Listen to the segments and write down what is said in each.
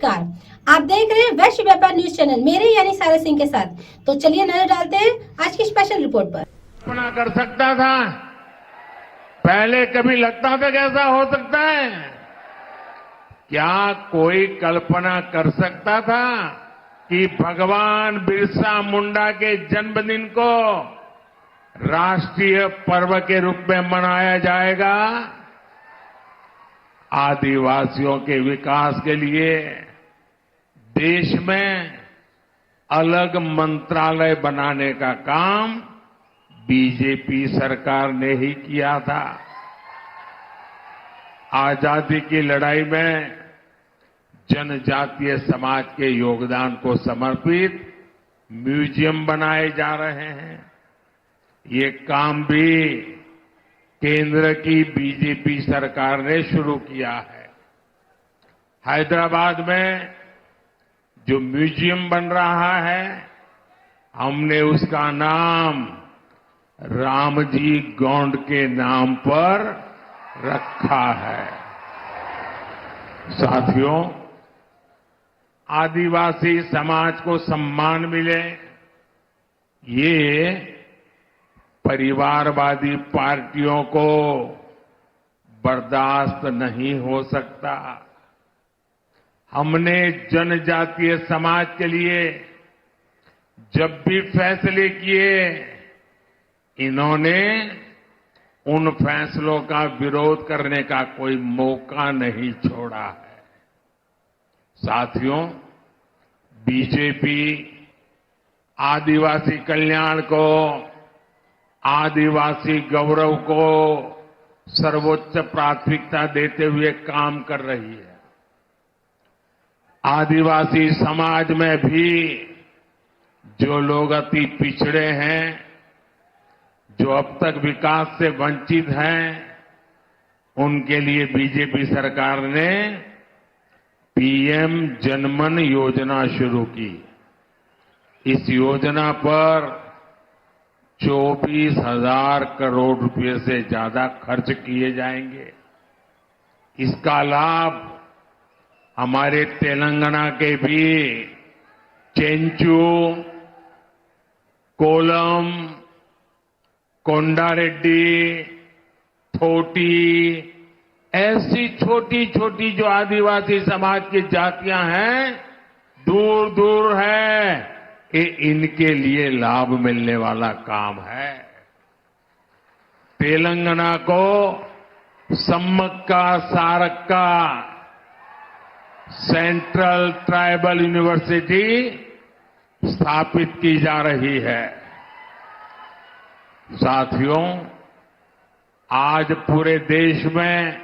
नमस्कार, आप देख रहे हैं वैश्य व्यापार न्यूज चैनल मेरे यानी सारा सिंह के साथ। तो चलिए नजर डालते हैं आज की स्पेशल रिपोर्ट पर। कल्पना कर सकता था? पहले कभी लगता था कि ऐसा हो सकता है? क्या कोई कल्पना कर सकता था कि भगवान बिरसा मुंडा के जन्मदिन को राष्ट्रीय पर्व के रूप में मनाया जाएगा? आदिवासियों के विकास के लिए देश में अलग मंत्रालय बनाने का काम बीजेपी सरकार ने ही किया था। आजादी की लड़ाई में जनजातीय समाज के योगदान को समर्पित म्यूजियम बनाए जा रहे हैं। ये काम भी केंद्र की बीजेपी सरकार ने शुरू किया है। हैदराबाद में जो म्यूजियम बन रहा है, हमने उसका नाम रामजी गोंड के नाम पर रखा है। साथियों, आदिवासी समाज को सम्मान मिले, ये परिवारवादी पार्टियों को बर्दाश्त नहीं हो सकता। हमने जनजातीय समाज के लिए जब भी फैसले किए, इन्होंने उन फैसलों का विरोध करने का कोई मौका नहीं छोड़ा है। साथियों, बीजेपी आदिवासी कल्याण को, आदिवासी गौरव को सर्वोच्च प्राथमिकता देते हुए काम कर रही है। आदिवासी समाज में भी जो लोग अति पिछड़े हैं, जो अब तक विकास से वंचित हैं, उनके लिए बीजेपी सरकार ने पीएम जनमन योजना शुरू की। इस योजना पर 24,000 करोड़ रुपए से ज्यादा खर्च किए जाएंगे। इसका लाभ हमारे तेलंगाना के भी चेंचू, कोलम, कोंडारेड्डी, थोटी, ऐसी छोटी छोटी जो आदिवासी समाज की जातियां हैं, दूर दूर है, ये इनके लिए लाभ मिलने वाला काम है। तेलंगाना को Sammakka Sarakka central tribal university स्थापित की जा रही है। साथियों, आज पूरे देश में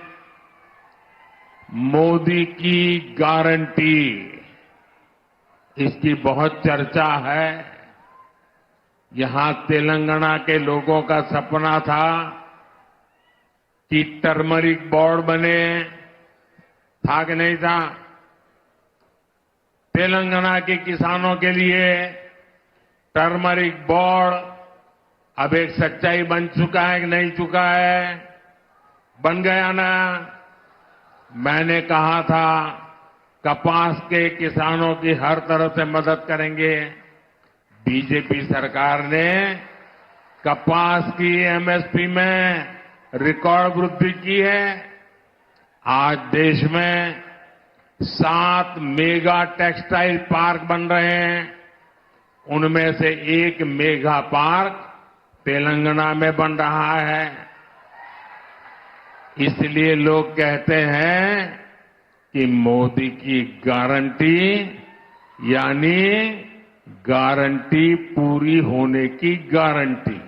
मोदी की गारंटी, इसकी बहुत चर्चा है। यहां तेलंगाना के लोगों का सपना था कि टर्मरिक बोर्ड बने, था कि नहीं था? तेलंगाना के किसानों के लिए टर्मरिक बोर्ड अब एक सच्चाई बन चुका है कि नहीं चुका है? बन गया ना? मैंने कहा था कपास के किसानों की हर तरह से मदद करेंगे। बीजेपी सरकार ने कपास की एमएसपी में रिकॉर्ड वृद्धि की है। आज देश में 7 मेगा टेक्सटाइल पार्क बन रहे हैं। उनमें से एक मेगा पार्क तेलंगाना में बन रहा है। इसलिए लोग कहते हैं कि मोदी की गारंटी यानी गारंटी पूरी होने की गारंटी।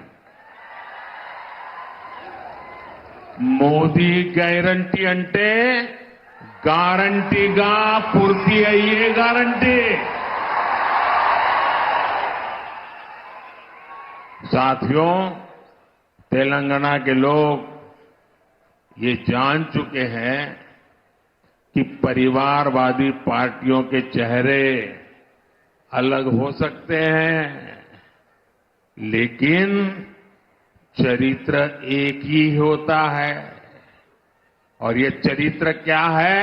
మోదీ గ్యారంటీ అంటే గ్యారంటీగా పూర్తి అయ్యే గ్యారంటీ। साथियों, तेलंगाना के लोग ये जान चुके हैं कि परिवारवादी पार्टियों के चेहरे अलग हो सकते हैं, लेकिन चरित्र एक ही होता है। और ये चरित्र क्या है?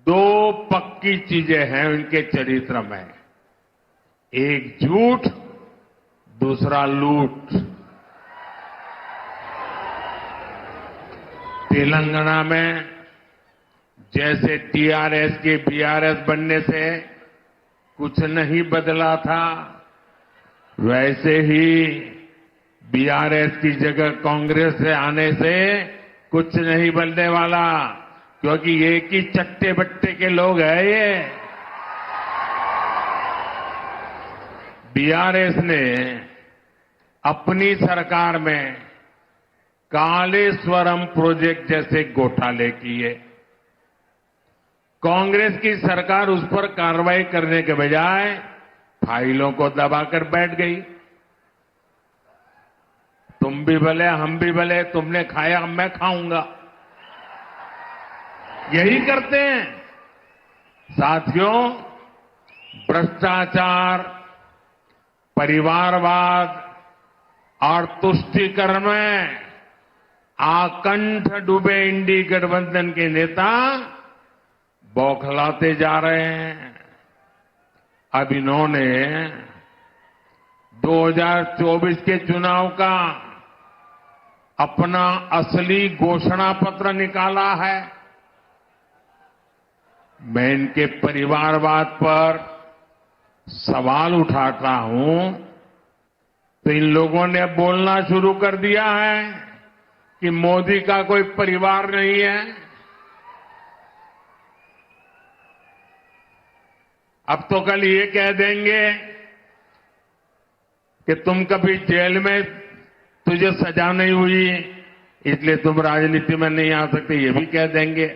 दो पक्की चीजें हैं उनके चरित्र में, एक झूठ, दूसरा लूट। तेलंगाना में जैसे टीआरएस के बीआरएस बनने से कुछ नहीं बदला था, वैसे ही बीआरएस की जगह कांग्रेस से आने से कुछ नहीं बदलने वाला, क्योंकि एक ही चट्टे बट्टे के लोग हैं ये। बीआरएस ने अपनी सरकार में कालेश्वरम प्रोजेक्ट जैसे घोटाले किए। कांग्रेस की सरकार उस पर कार्रवाई करने के बजाय फाइलों को दबाकर बैठ गई। तुम भी भले हम भी भले, तुमने खाया मैं खाऊंगा, यही करते हैं। साथियों, भ्रष्टाचार, परिवारवाद और तुष्टीकरण में आकंठ डूबे इंडी गठबंधन के नेता बौखलाते जा रहे हैं। अब इन्होंने 2024 के चुनाव का अपना असली घोषणा पत्र निकाला है। मैं इनके परिवारवाद पर सवाल उठाता हूं तो इन लोगों ने बोलना शुरू कर दिया है कि मोदी का कोई परिवार नहीं है। अब तो कल ये कह देंगे कि तुम कभी जेल में तुझे सजा नहीं हुई इसलिए तुम राजनीति में नहीं आ सकते, ये भी कह देंगे।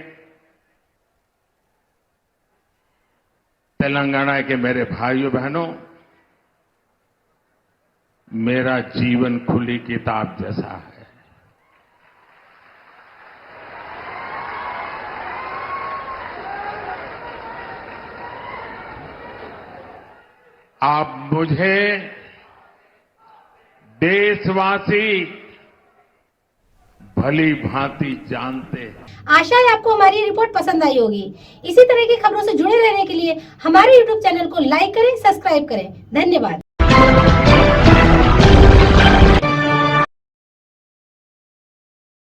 तेलंगाना के मेरे भाइयों बहनों, मेरा जीवन खुली किताब जैसा है। आप मुझे देशवासी भली भांति जानते हैं। आशा है आपको हमारी रिपोर्ट पसंद आई होगी। इसी तरह की खबरों से जुड़े रहने के लिए हमारे YouTube चैनल को लाइक करें, सब्सक्राइब करें। धन्यवाद।